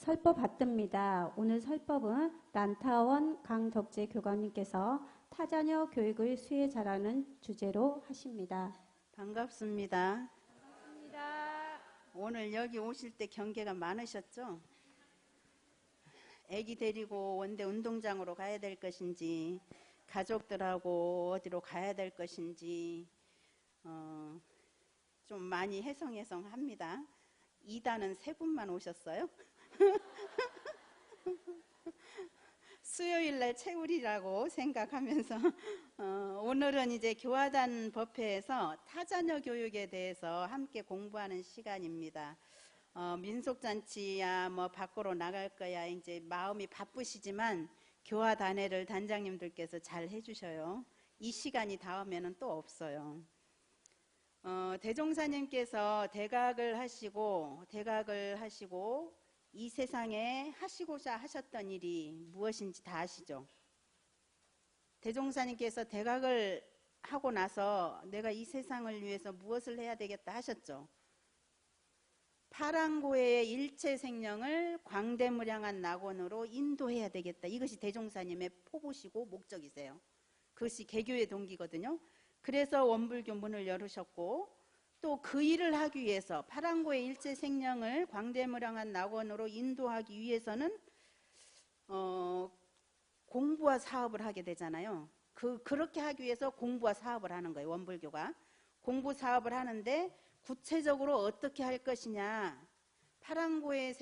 설법 받듭니다. 오늘 설법은 난타원 강덕재 교관님께서 타자녀 교육을 수혜 잘하는 주제로 하십니다. 반갑습니다. 반갑습니다. 오늘 여기 오실 때 경계가 많으셨죠? 아기 데리고 원대 운동장으로 가야 될 것인지 가족들하고 어디로 가야 될 것인지 좀 많이 해성해성합니다. 이단은 세 분만 오셨어요? 수요일날 채우리라고 생각하면서 오늘은 이제 교화단 법회에서 타자녀 교육에 대해서 함께 공부하는 시간입니다. 민속잔치야 뭐 밖으로 나갈 거야 이제 마음이 바쁘시지만 교화단회를 단장님들께서 잘 해주셔요. 이 시간이 닿으면 또 없어요. 대종사님께서 대각을 하시고 이 세상에 하시고자 하셨던 일이 무엇인지 다 아시죠? 대종사님께서 대각을 하고 나서 내가 이 세상을 위해서 무엇을 해야 되겠다 하셨죠? 파랑고해의 일체생령을 광대무량한 낙원으로 인도해야 되겠다. 이것이 대종사님의 포부시고 목적이세요. 그것이 개교의 동기거든요. 그래서 원불교 문을 열으셨고 또 그 일을 하기 위해서 파랑고의 일체생령을 광대무량한 낙원으로 인도하기 위해서는 공부와 사업을 하게 되잖아요. 그렇게 하기 위해서 공부와 사업을 하는 거예요. 원불교가. 공부 사업을 하는데 구체적으로 어떻게 할 것이냐. 파랑고의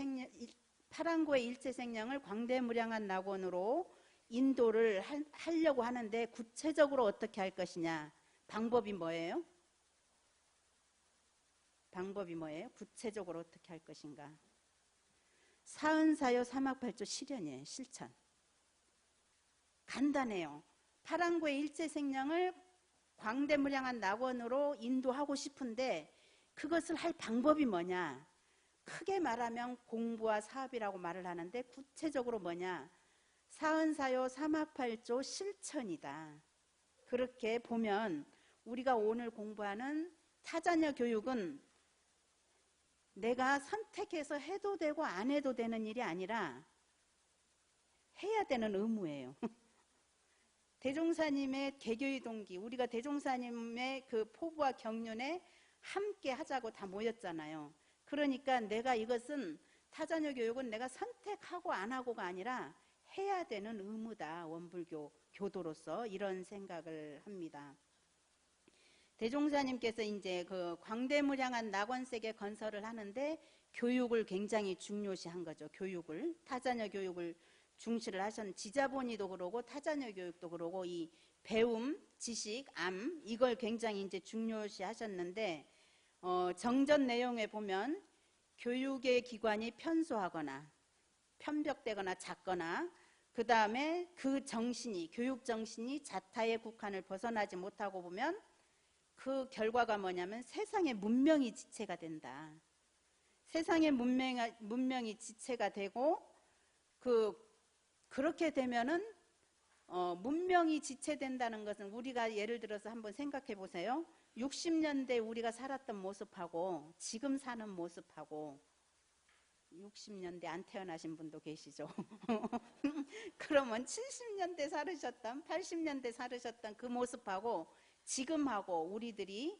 일체생령을 광대무량한 낙원으로 인도를 하려고 하는데 구체적으로 어떻게 할 것이냐. 방법이 뭐예요? 구체적으로 어떻게 할 것인가? 사은사요 삼학팔조 실현이에요. 실천. 간단해요. 파랑고의 일체생령을 광대무량한 낙원으로 인도하고 싶은데 그것을 할 방법이 뭐냐? 크게 말하면 공부와 사업이라고 말을 하는데 구체적으로 뭐냐? 사은사요 삼학팔조 실천이다. 그렇게 보면 우리가 오늘 공부하는 타자녀 교육은 내가 선택해서 해도 되고 안 해도 되는 일이 아니라 해야 되는 의무예요. 대종사님의 개교의 동기, 우리가 대종사님의 그 포부와 경륜에 함께 하자고 다 모였잖아요. 그러니까 내가 이것은 타자녀 교육은 내가 선택하고 안 하고가 아니라 해야 되는 의무다. 원불교 교도로서 이런 생각을 합니다. 대종사님께서 이제 그 광대무량한 낙원세계 건설을 하는데 교육을 굉장히 중요시한 거죠. 교육을 타자녀 교육을 중시를 하셨는 지자본이도 그러고 타자녀 교육도 그러고 이 배움, 지식, 암 이걸 굉장히 이제 중요시하셨는데 정전 내용에 보면 교육의 기관이 편소하거나 편벽되거나 작거나 그 다음에 그 정신이 교육 정신이 자타의 국한을 벗어나지 못하고 보면 그 결과가 뭐냐면 세상의 문명이 지체가 된다. 세상의 문명이 지체가 되고 그렇게 되면은 문명이 지체된다는 것은 우리가 예를 들어서 한번 생각해 보세요. 60년대 우리가 살았던 모습하고 지금 사는 모습하고 60년대 안 태어나신 분도 계시죠. 그러면 70년대 살으셨던 80년대 살으셨던 그 모습하고 지금하고 우리들이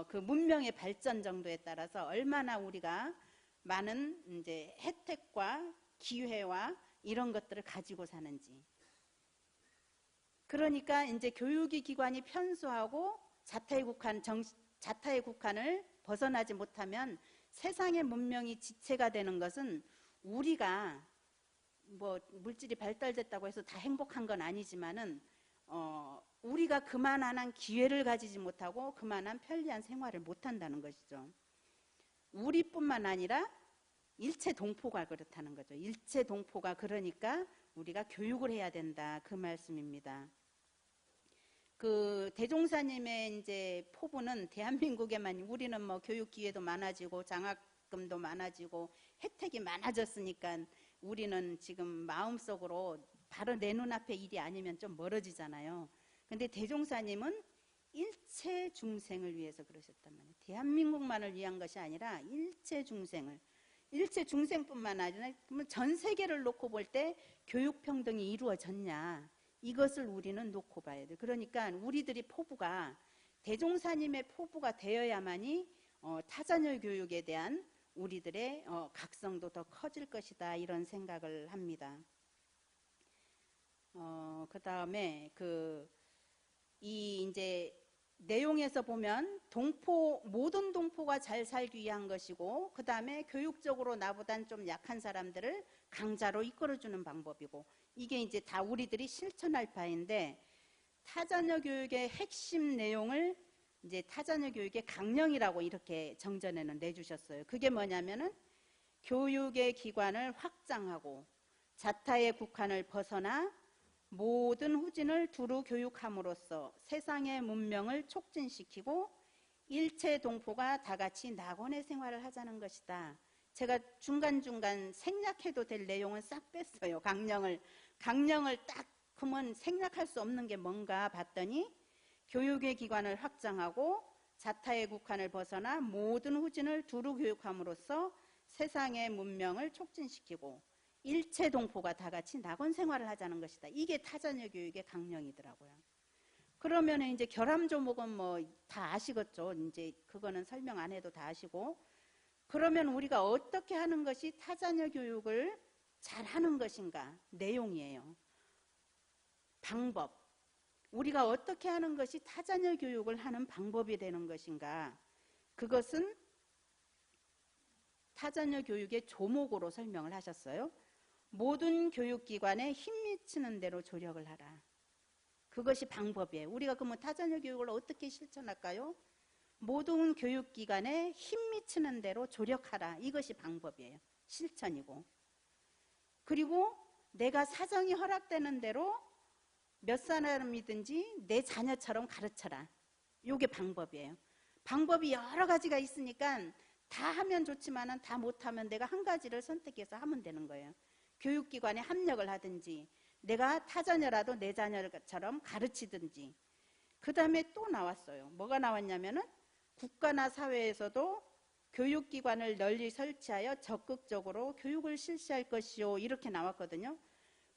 그 문명의 발전 정도에 따라서 얼마나 우리가 많은 이제 혜택과 기회와 이런 것들을 가지고 사는지. 그러니까 이제 교육의 기관이 편소하고 자타의 국한을 벗어나지 못하면 세상의 문명이 지체가 되는 것은 우리가 뭐 물질이 발달됐다고 해서 다 행복한 건 아니지만은 우리가 그만한 기회를 가지지 못하고 그만한 편리한 생활을 못한다는 것이죠. 우리뿐만 아니라 일체 동포가 그렇다는 거죠. 일체 동포가 그러니까 우리가 교육을 해야 된다 그 말씀입니다. 그 대종사님의 이제 포부는 대한민국에만 우리는 뭐 교육 기회도 많아지고 장학금도 많아지고 혜택이 많아졌으니까 우리는 지금 마음속으로 바로 내 눈앞에 일이 아니면 좀 멀어지잖아요. 근데 대종사님은 일체 중생을 위해서 그러셨단 말이에요. 대한민국만을 위한 것이 아니라 일체 중생을. 일체 중생뿐만 아니라 그러면 전 세계를 놓고 볼 때 교육 평등이 이루어졌냐, 이것을 우리는 놓고 봐야 돼. 그러니까 우리들이 포부가 대종사님의 포부가 되어야만이 타자녀 교육에 대한 우리들의 각성도 더 커질 것이다, 이런 생각을 합니다. 그 다음에 이 이제 내용에서 보면 모든 동포가 잘 살기 위한 것이고, 그 다음에 교육적으로 나보단 좀 약한 사람들을 강자로 이끌어주는 방법이고, 이게 이제 다 우리들이 실천할 바인데, 타자녀 교육의 핵심 내용을 이제 타자녀 교육의 강령이라고 이렇게 정전에는 내주셨어요. 그게 뭐냐면은 교육의 기관을 확장하고 자타의 국한을 벗어나 모든 후진을 두루 교육함으로써 세상의 문명을 촉진시키고 일체 동포가 다 같이 낙원의 생활을 하자는 것이다. 제가 중간중간 생략해도 될 내용은 싹 뺐어요. 강령을 딱 그러면 생략할 수 없는 게 뭔가 봤더니 교육의 기관을 확장하고 자타의 국한을 벗어나 모든 후진을 두루 교육함으로써 세상의 문명을 촉진시키고 일체 동포가 다 같이 낙원 생활을 하자는 것이다. 이게 타자녀 교육의 강령이더라고요. 그러면 이제 결함조목은 뭐 다 아시겠죠. 이제 그거는 설명 안 해도 다 아시고, 그러면 우리가 어떻게 하는 것이 타자녀 교육을 잘 하는 것인가? 내용이에요. 방법. 우리가 어떻게 하는 것이 타자녀 교육을 하는 방법이 되는 것인가? 그것은 타자녀 교육의 조목으로 설명을 하셨어요. 모든 교육기관에 힘미치는 대로 조력을 하라. 그것이 방법이에요. 우리가 그러면 타자녀 교육을 어떻게 실천할까요? 모든 교육기관에 힘미치는 대로 조력하라. 이것이 방법이에요. 실천이고. 그리고 내가 사정이 허락되는 대로 몇 사람이든지 내 자녀처럼 가르쳐라. 이게 방법이에요. 방법이 여러 가지가 있으니까 다 하면 좋지만은 다 못하면 내가 한 가지를 선택해서 하면 되는 거예요. 교육기관에 합력을 하든지 내가 타자녀라도 내 자녀처럼 가르치든지. 그 다음에 또 나왔어요. 뭐가 나왔냐면은 국가나 사회에서도 교육기관을 널리 설치하여 적극적으로 교육을 실시할 것이요, 이렇게 나왔거든요.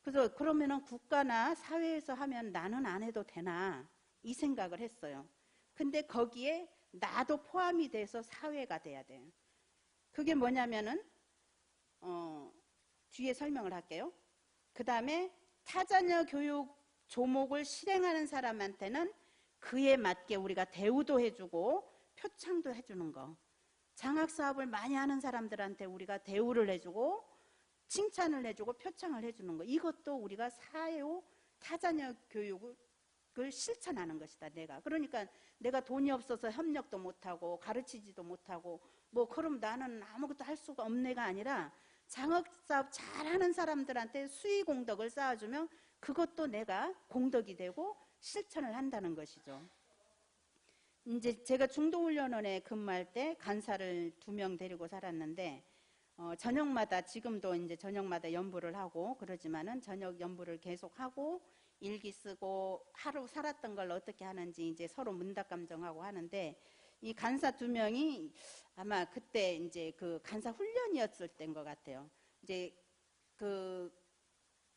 그래서 그러면은 국가나 사회에서 하면 나는 안 해도 되나, 이 생각을 했어요. 근데 거기에 나도 포함이 돼서 사회가 돼야 돼요. 그게 뭐냐면은 뒤에 설명을 할게요. 그 다음에 타자녀 교육 조목을 실행하는 사람한테는 그에 맞게 우리가 대우도 해주고 표창도 해주는 거. 장학사업을 많이 하는 사람들한테 우리가 대우를 해주고 칭찬을 해주고 표창을 해주는 거. 이것도 우리가 사회호 타자녀 교육을 실천하는 것이다. 그러니까 내가 돈이 없어서 협력도 못하고 가르치지도 못하고 뭐 그럼 나는 아무것도 할 수가 없네가 아니라 장학사업 잘하는 사람들한테 수의 공덕을 쌓아주면 그것도 내가 공덕이 되고 실천을 한다는 것이죠. 이제 제가 중도훈련원에 근무할 때 간사를 2명 데리고 살았는데 저녁마다, 지금도 이제 저녁마다 연부를 하고 그러지만은 저녁 연부를 계속하고 일기 쓰고 하루 살았던 걸 어떻게 하는지 이제 서로 문답감정하고 하는데, 이 간사 2명이 아마 그때 이제 그 간사 훈련이었을 때인 것 같아요. 이제 그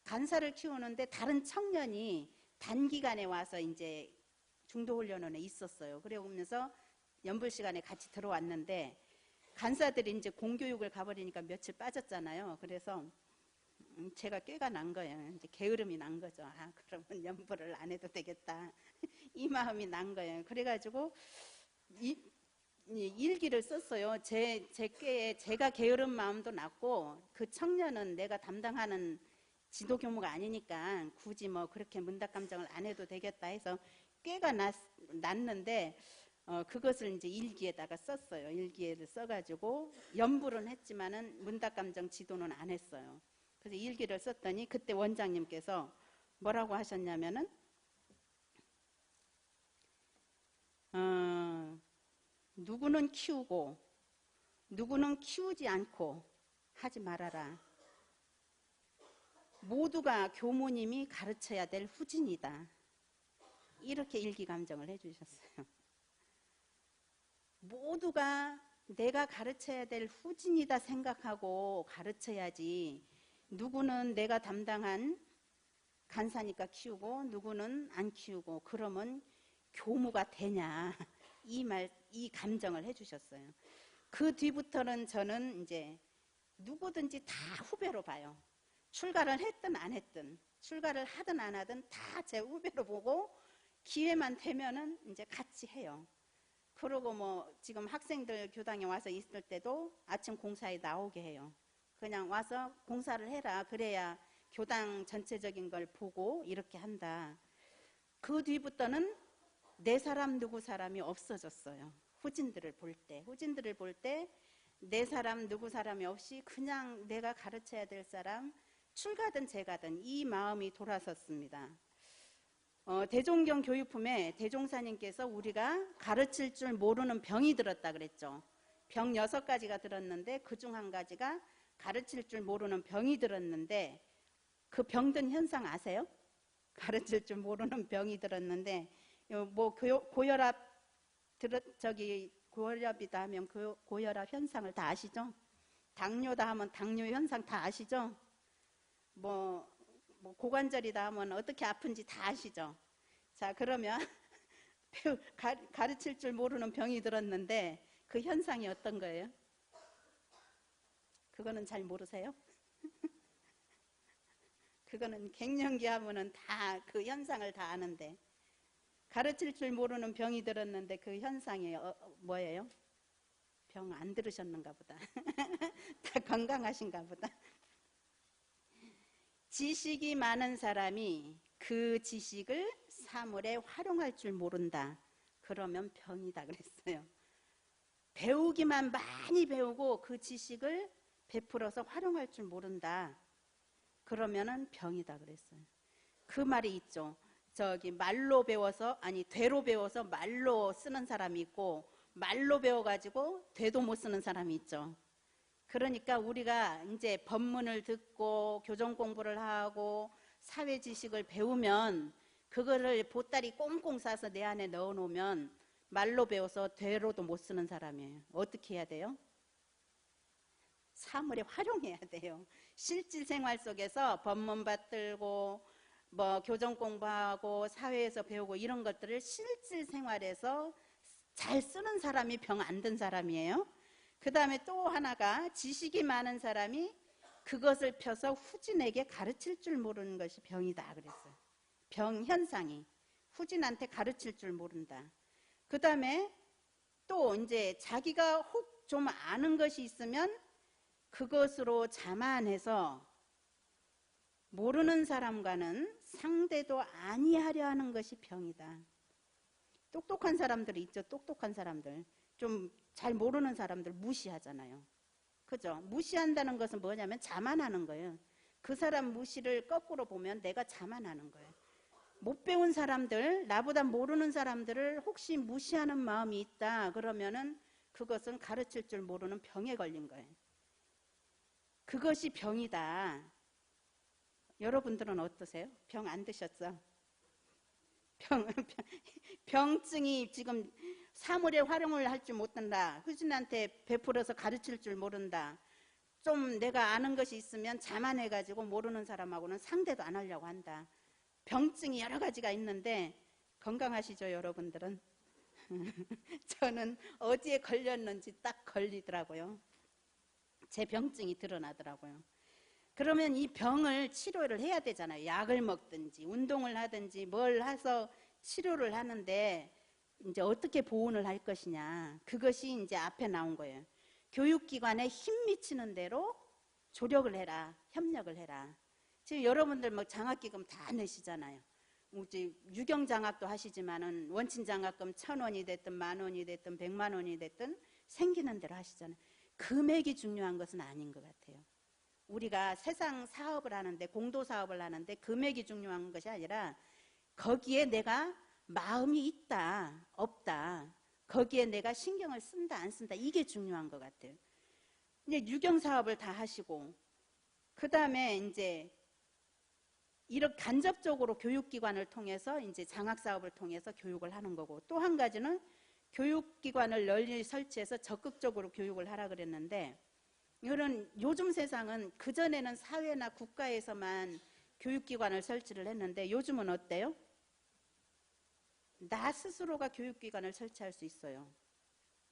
간사를 키우는데 다른 청년이 단기간에 와서 이제 중도훈련원에 있었어요. 그러면서 연불 시간에 같이 들어왔는데 간사들이 이제 공교육을 가버리니까 며칠 빠졌잖아요. 그래서 제가 꾀가 난 거예요. 이제 게으름이 난 거죠. 아, 그러면 연불을 안 해도 되겠다. 이 마음이 난 거예요. 그래가지고 일기를 썼어요. 제 꾀에 제가 게으른 마음도 났고 그 청년은 내가 담당하는 지도 교무가 아니니까 굳이 뭐 그렇게 문답감정을 안 해도 되겠다 해서 꾀가 났는데 그것을 이제 일기에다가 썼어요. 일기에를 써가지고 연불은 했지만은 문답감정 지도는 안 했어요. 그래서 일기를 썼더니 그때 원장님께서 뭐라고 하셨냐면은 누구는 키우고 누구는 키우지 않고 하지 말아라. 모두가 교무님이 가르쳐야 될 후진이다. 이렇게 일기감정을 해주셨어요. 모두가 내가 가르쳐야 될 후진이다 생각하고 가르쳐야지. 누구는 내가 담당한 간사니까 키우고 누구는 안 키우고 그러면 교무가 되냐. 이 감정을 해주셨어요. 그 뒤부터는 저는 이제 누구든지 다 후배로 봐요. 출가를 했든 안 했든, 출가를 하든 안 하든 다 제 후배로 보고 기회만 되면은 이제 같이 해요. 그러고 뭐 지금 학생들 교당에 와서 있을 때도 아침 공사에 나오게 해요. 그냥 와서 공사를 해라. 그래야 교당 전체적인 걸 보고 이렇게 한다. 그 뒤부터는 내 사람 누구 사람이 없어졌어요. 후진들을 볼 때 내 사람 누구 사람이 없이 그냥 내가 가르쳐야 될 사람 출가든 재가든 이 마음이 돌아섰습니다. 대종경 교육품에 대종사님께서 우리가 가르칠 줄 모르는 병이 들었다 그랬죠. 병 6가지가 들었는데 그중 한 가지가 가르칠 줄 모르는 병이 들었는데 그 병든 현상 아세요? 가르칠 줄 모르는 병이 들었는데 뭐 고혈압 고혈압이다 하면 그 고혈압 현상을 다 아시죠? 당뇨다 하면 당뇨 현상 다 아시죠? 뭐 고관절이다 하면 어떻게 아픈지 다 아시죠? 자, 그러면 가르칠 줄 모르는 병이 들었는데 그 현상이 어떤 거예요? 그거는 잘 모르세요? 그거는 갱년기 하면은 다 그 현상을 다 아는데 가르칠 줄 모르는 병이 들었는데 그 현상이 뭐예요? 병 안 들으셨는가 보다. 다 건강하신가 보다. 지식이 많은 사람이 그 지식을 사물에 활용할 줄 모른다. 그러면 병이다 그랬어요. 배우기만 많이 배우고 그 지식을 베풀어서 활용할 줄 모른다. 그러면은 병이다 그랬어요. 그 말이 있죠. 말로 배워서 되로 배워서 말로 쓰는 사람이 있고 말로 배워가지고 되도 못 쓰는 사람이 있죠. 그러니까 우리가 이제 법문을 듣고 교정 공부를 하고 사회 지식을 배우면 그거를 보따리 꽁꽁 싸서 내 안에 넣어 놓으면 말로 배워서 되로도 못 쓰는 사람이에요. 어떻게 해야 돼요? 사물에 활용해야 돼요. 실질 생활 속에서 법문 받들고 뭐 교정 공부하고 사회에서 배우고 이런 것들을 실질 생활에서 잘 쓰는 사람이 병 안 든 사람이에요. 그 다음에 또 하나가 지식이 많은 사람이 그것을 펴서 후진에게 가르칠 줄 모르는 것이 병이다 그랬어요. 병 현상이 후진한테 가르칠 줄 모른다. 그 다음에 또 이제 자기가 혹 좀 아는 것이 있으면 그것으로 자만해서 모르는 사람과는 상대도 아니하려 하는 것이 병이다. 똑똑한 사람들이 있죠. 똑똑한 사람들. 좀 잘 모르는 사람들 무시하잖아요. 그죠? 무시한다는 것은 뭐냐면 자만하는 거예요. 그 사람 무시를 거꾸로 보면 내가 자만하는 거예요. 못 배운 사람들, 나보다 모르는 사람들을 혹시 무시하는 마음이 있다 그러면은 그것은 가르칠 줄 모르는 병에 걸린 거예요. 그것이 병이다. 여러분들은 어떠세요? 병 안 드셨죠? 병증이 지금 사물에 활용을 할 줄 못한다. 후진한테 베풀어서 가르칠 줄 모른다. 좀 내가 아는 것이 있으면 자만해가지고 모르는 사람하고는 상대도 안 하려고 한다. 병증이 여러 가지가 있는데 건강하시죠, 여러분들은? 저는 어디에 걸렸는지 딱 걸리더라고요. 제 병증이 드러나더라고요. 그러면 이 병을 치료를 해야 되잖아요. 약을 먹든지 운동을 하든지 뭘 해서 치료를 하는데 이제 어떻게 보온을 할 것이냐. 그것이 이제 앞에 나온 거예요. 교육기관에 힘 미치는 대로 조력을 해라. 협력을 해라. 지금 여러분들 뭐 장학기금 다 내시잖아요. 유경장학도 하시지만은 원친장학금 1,000원이 됐든 10,000원이 됐든 100만 원이 됐든 생기는 대로 하시잖아요. 금액이 중요한 것은 아닌 것 같아요. 우리가 세상 사업을 하는데 공도사업을 하는데 금액이 중요한 것이 아니라 거기에 내가 마음이 있다 없다 거기에 내가 신경을 쓴다 안 쓴다 이게 중요한 것 같아요. 이제 유경사업을 다 하시고 그 다음에 이제 이렇게 간접적으로 교육기관을 통해서 이제 장학사업을 통해서 교육을 하는 거고 또 한 가지는 교육기관을 널리 설치해서 적극적으로 교육을 하라 그랬는데, 이거는 요즘 세상은 그전에는 사회나 국가에서만 교육기관을 설치를 했는데 요즘은 어때요? 나 스스로가 교육기관을 설치할 수 있어요.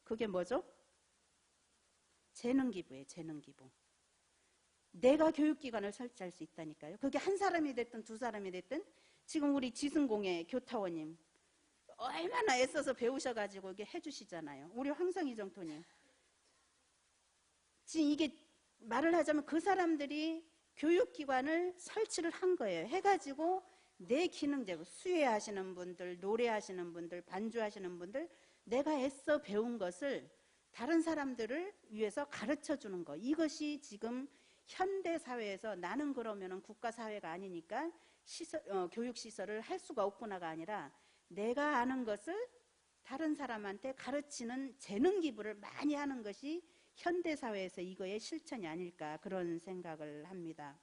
그게 뭐죠? 재능기부예요. 재능기부. 내가 교육기관을 설치할 수 있다니까요. 그게 한 사람이 됐든 두 사람이 됐든. 지금 우리 지승공의 교타원님 얼마나 애써서 배우셔가지고 이게 해주시잖아요. 우리 황성희 정토님. 지금 이게 말을 하자면 그 사람들이 교육기관을 설치를 한 거예요. 해가지고 내 기능제고, 수혜하시는 분들, 노래하시는 분들, 반주하시는 분들, 내가 애써 배운 것을 다른 사람들을 위해서 가르쳐 주는 거. 이것이 지금 현대사회에서 나는 그러면은 국가사회가 아니니까 교육시설을 할 수가 없구나가 아니라 내가 아는 것을 다른 사람한테 가르치는 재능기부를 많이 하는 것이 현대사회에서 이거의 실천이 아닐까, 그런 생각을 합니다.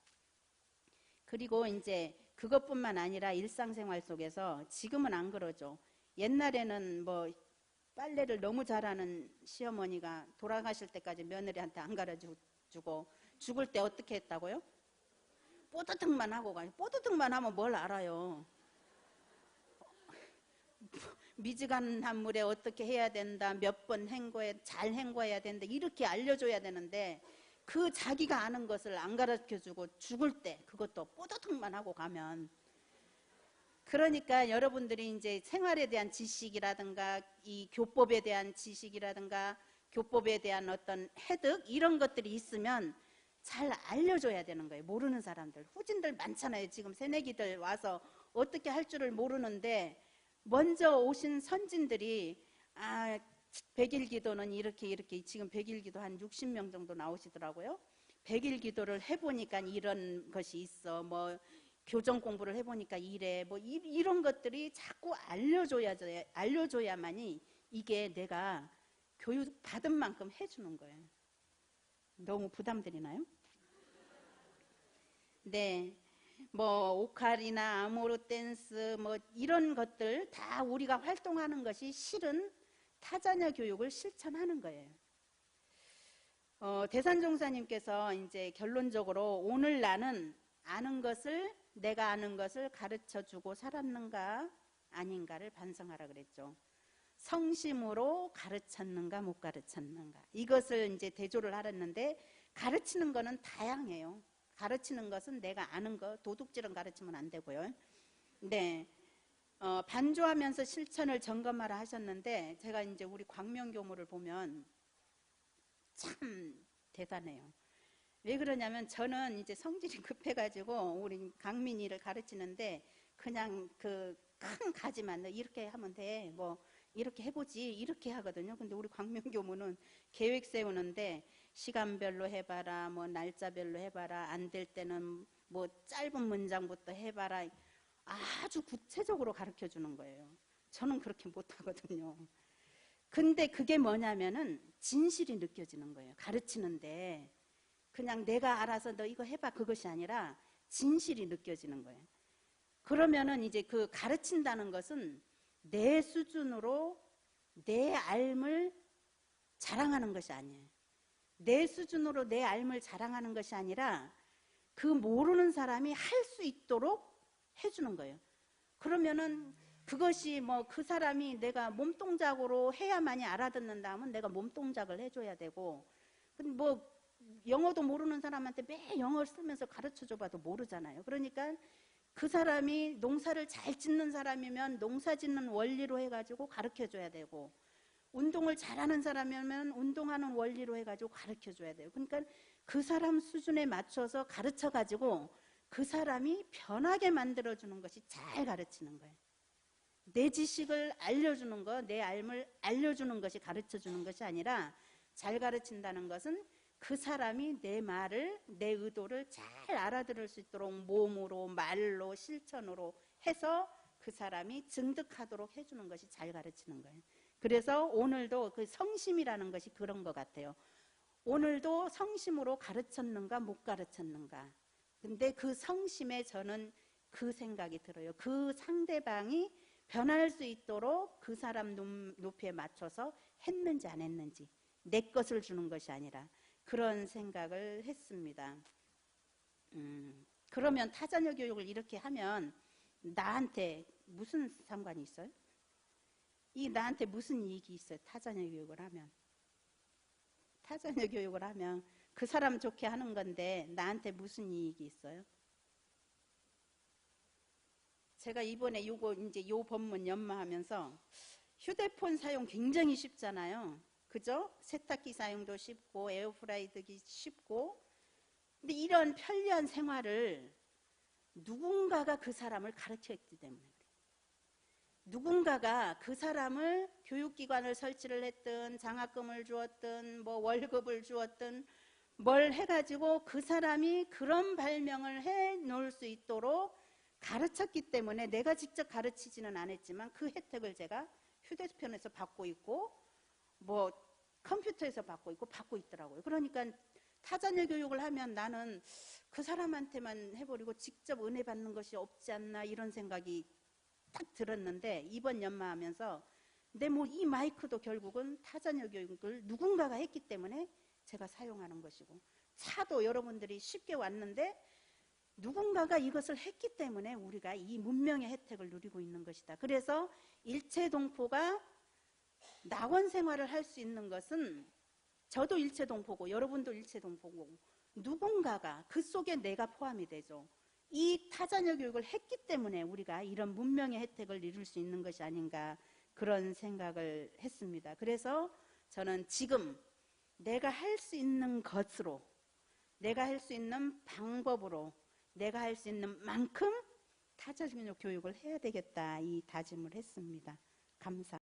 그리고 이제 그것뿐만 아니라 일상생활 속에서, 지금은 안 그러죠. 옛날에는 뭐 빨래를 너무 잘하는 시어머니가 돌아가실 때까지 며느리한테 안 가르쳐주고 죽을 때 어떻게 했다고요? 뽀드득만 하고 가요. 뽀드득만 하면 뭘 알아요. 미지근한 물에 어떻게 해야 된다, 몇 번 잘 헹궈야 된다, 이렇게 알려줘야 되는데 그 자기가 아는 것을 안 가르쳐주고 죽을 때 그것도 뽀드득만 하고 가면, 그러니까 여러분들이 이제 생활에 대한 지식이라든가 이 교법에 대한 지식이라든가 교법에 대한 어떤 해득, 이런 것들이 있으면 잘 알려줘야 되는 거예요. 모르는 사람들, 후진들 많잖아요. 지금 새내기들 와서 어떻게 할 줄을 모르는데 먼저 오신 선진들이 백일 기도는 이렇게 지금 백일 기도 한 60명 정도 나오시더라고요. 백일 기도를 해보니까 이런 것이 있어, 뭐 교정 공부를 해보니까 이래, 뭐 이런 것들이 자꾸 알려줘야만이 이게 내가 교육 받은 만큼 해주는 거예요. 너무 부담드리나요? 네. 뭐 오카리나 아모르 댄스 뭐 이런 것들 다 우리가 활동하는 것이 실은 타자녀 교육을 실천하는 거예요. 대산종사님께서 이제 결론적으로 오늘 나는 내가 아는 것을 가르쳐 주고 살았는가 아닌가를 반성하라 그랬죠. 성심으로 가르쳤는가 못 가르쳤는가, 이것을 이제 대조를 하랬는데, 가르치는 거는 다양해요. 가르치는 것은 내가 아는 거, 도둑질은 가르치면 안 되고요. 네. 반주하면서 실천을 점검하라 하셨는데, 제가 이제 우리 광명교무를 보면 참 대단해요. 왜 그러냐면 저는 이제 성질이 급해가지고 우리 강민이를 가르치는데 그냥 그 큰 가지만 이렇게 하면 돼, 뭐 이렇게 해보지, 이렇게 하거든요. 근데 우리 광명교무는 계획 세우는데 시간별로 해봐라, 뭐 날짜별로 해봐라, 안 될 때는 뭐 짧은 문장부터 해봐라, 아주 구체적으로 가르쳐 주는 거예요. 저는 그렇게 못하거든요. 근데 그게 뭐냐면은 진실이 느껴지는 거예요. 가르치는데 그냥 내가 알아서 너 이거 해봐, 그것이 아니라 진실이 느껴지는 거예요. 그러면은 이제 그 가르친다는 것은 내 수준으로 내 알을 자랑하는 것이 아니에요. 내 수준으로 내 알을 자랑하는 것이 아니라 그 모르는 사람이 할 수 있도록 해주는 거예요. 그러면은 그것이 뭐 그 사람이 내가 몸동작으로 해야만이 알아듣는다 하면 내가 몸동작을 해줘야 되고, 근데 뭐 영어도 모르는 사람한테 매일 영어를 쓰면서 가르쳐 줘봐도 모르잖아요. 그러니까 그 사람이 농사를 잘 짓는 사람이면 농사 짓는 원리로 해가지고 가르쳐 줘야 되고, 운동을 잘하는 사람이면 운동하는 원리로 해가지고 가르쳐 줘야 돼요. 그러니까 그 사람 수준에 맞춰서 가르쳐 가지고 그 사람이 변하게 만들어 주는 것이 잘 가르치는 거예요. 내 지식을 알려주는 거, 내 알을 알려주는 것이 가르쳐 주는 것이 아니라, 잘 가르친다는 것은 그 사람이 내 말을, 내 의도를 잘 알아들을 수 있도록 몸으로, 말로, 실천으로 해서 그 사람이 증득하도록 해주는 것이 잘 가르치는 거예요. 그래서 오늘도 그 성심이라는 것이 그런 것 같아요. 오늘도 성심으로 가르쳤는가 못 가르쳤는가. 근데 그 성심에 저는 그 생각이 들어요. 그 상대방이 변할 수 있도록 그 사람 높이에 맞춰서 했는지 안 했는지, 내 것을 주는 것이 아니라 그런 생각을 했습니다. 그러면 타자녀 교육을 이렇게 하면 나한테 무슨 상관이 있어요? 나한테 무슨 이익이 있어요? 타자녀 교육을 하면. 타자녀 교육을 하면 그 사람 좋게 하는 건데 나한테 무슨 이익이 있어요? 제가 이번에 요 법문 연마하면서 휴대폰 사용 굉장히 쉽잖아요. 그죠? 세탁기 사용도 쉽고 에어프라이기도 쉽고. 근데 이런 편리한 생활을 누군가가 그 사람을 가르쳤기 때문에 그래요. 누군가가 그 사람을 교육기관을 설치를 했든 장학금을 주었든 뭐 월급을 주었든 뭘 해가지고 그 사람이 그런 발명을 해 놓을 수 있도록 가르쳤기 때문에 내가 직접 가르치지는 않았지만 그 혜택을 제가 휴대폰에서 받고 있고 뭐 컴퓨터에서 받고 있고 받고 있더라고요. 그러니까 타자녀 교육을 하면 나는 그 사람한테만 해버리고 직접 은혜 받는 것이 없지 않나 이런 생각이 딱 들었는데 이번 연마하면서 이 마이크도 결국은 타자녀 교육을 누군가가 했기 때문에 제가 사용하는 것이고, 차도 여러분들이 쉽게 왔는데 누군가가 이것을 했기 때문에 우리가 이 문명의 혜택을 누리고 있는 것이다. 그래서 일체동포가 낙원 생활을 할 수 있는 것은 저도 일체동포고 여러분도 일체동포고 누군가가 그 속에 내가 포함이 되죠. 이 타자녀 교육을 했기 때문에 우리가 이런 문명의 혜택을 이룰 수 있는 것이 아닌가 그런 생각을 했습니다. 그래서 저는 지금 내가 할 수 있는 것으로, 내가 할 수 있는 방법으로, 내가 할 수 있는 만큼 타자녀 교육을 해야 되겠다 이 다짐을 했습니다. 감사합니다.